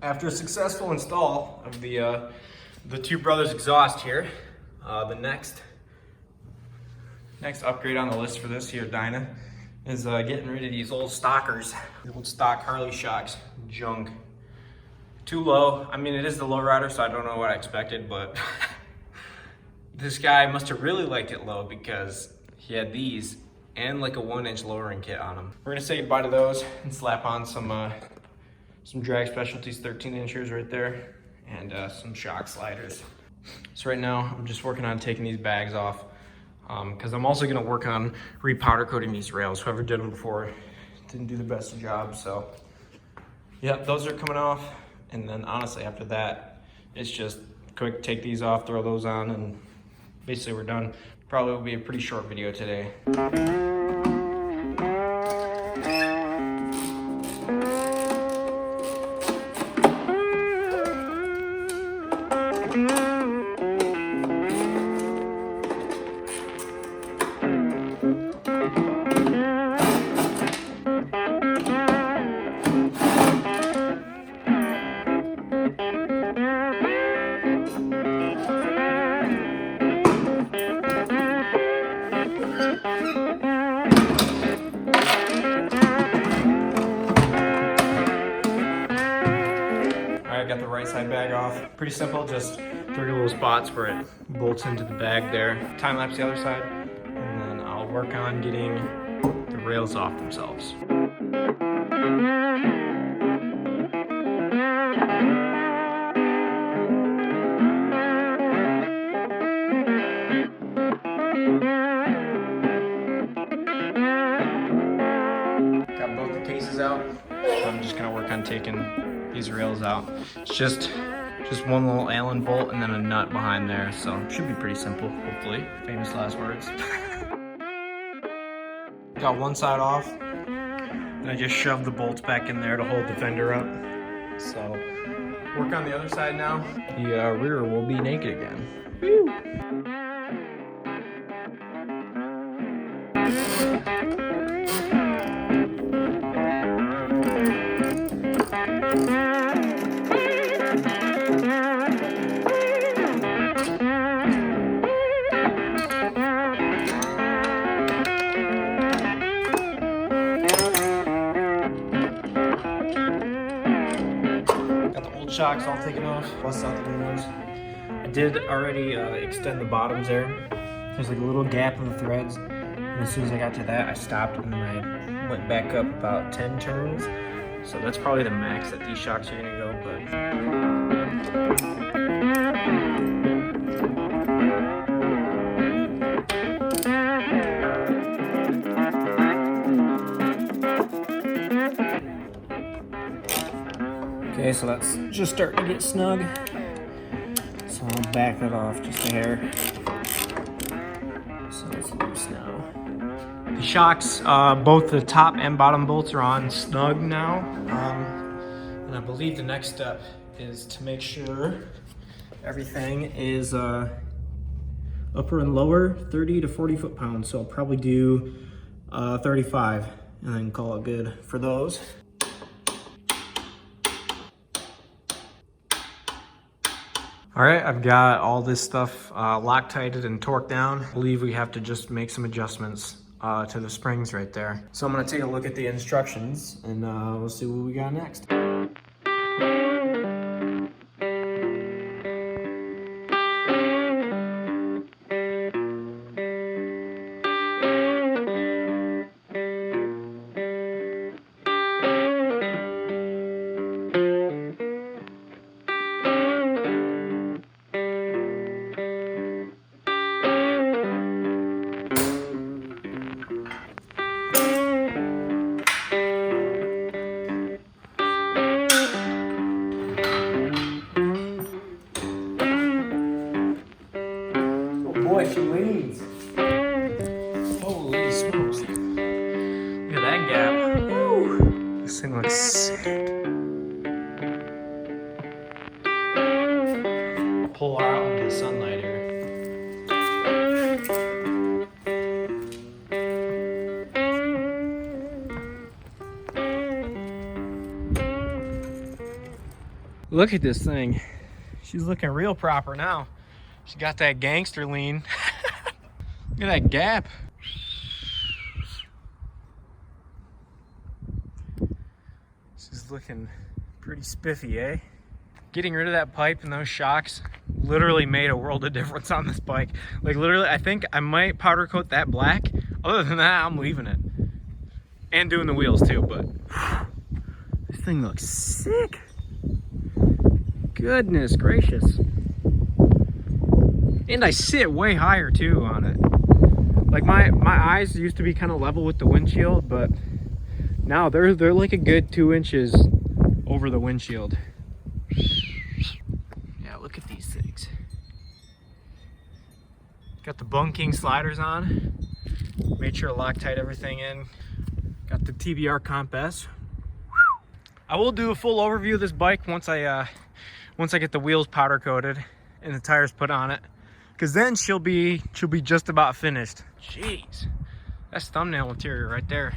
After a successful install of the Two Brothers exhaust here, the next upgrade on the list for this here Dyna is getting rid of these old stockers, the old stock Harley shocks, junk. Too low. I mean, it is the lowrider, so I don't know what I expected, but this guy must have really liked it low because he had these and like a 1-inch lowering kit on them. We're gonna say goodbye to those and slap on some Drag Specialties 13-inchers right there and some shock sliders. So right now I'm just working on taking these bags off because I'm also gonna work on repowder coating these rails. Whoever did them before didn't do the best job, so yeah, those are coming off. And then honestly after that, it's just quick, take these off, throw those on, and basically we're done. Probably will be a pretty short video today. Got the right side bag off. Pretty simple, just 3 little spots where it bolts into the bag there. Time lapse the other side, and then I'll work on getting the rails off themselves. Got both the cases out. I'm just gonna work on taking these rails out. It's just one little Allen bolt and then a nut behind there, so it should be pretty simple, hopefully. Famous last words. Got one side off, and I just shoved the bolts back in there to hold the fender up. So, work on the other side now. The rear will be naked again. Woo! Shocks all taken off, bust out the new ones. I did already extend the bottoms there. There's like a little gap in the threads, and as soon as I got to that, I stopped and then I went back up about 10 turns. So that's probably the max that these shocks are gonna go, okay, so that's just starting to get snug. So I'll back that off just a hair. So it's loose now. The shocks, both the top and bottom bolts are on snug now. And I believe the next step is to make sure everything is upper and lower 30 to 40 foot-pounds. So I'll probably do 35 and then call it good for those. All right, I've got all this stuff Loctited and torqued down. I believe we have to just make some adjustments to the springs right there. So I'm gonna take a look at the instructions and we'll see what we got next. Boy, she leans. Holy smokes. Look at that gap. Woo. This thing looks sick. Pull her out into the sunlight here. Look at this thing. She's looking real proper now. She got that gangster lean. Look at that gap. She's looking pretty spiffy, eh? Getting rid of that pipe and those shocks literally made a world of difference on this bike. Like literally, I think I might powder coat that black. Other than that, I'm leaving it. And doing the wheels too, but this thing looks sick. Goodness gracious. And I sit way higher too on it. Like my eyes used to be kind of level with the windshield, but now they're like a good 2 inches over the windshield. Yeah, look at these things. Got the Bung King sliders on. Made sure to Loctite everything in. Got the TBR Comp S. I will do a full overview of this bike once I get the wheels powder coated and the tires put on it, because then she'll be just about finished. Jeez, that's thumbnail material right there.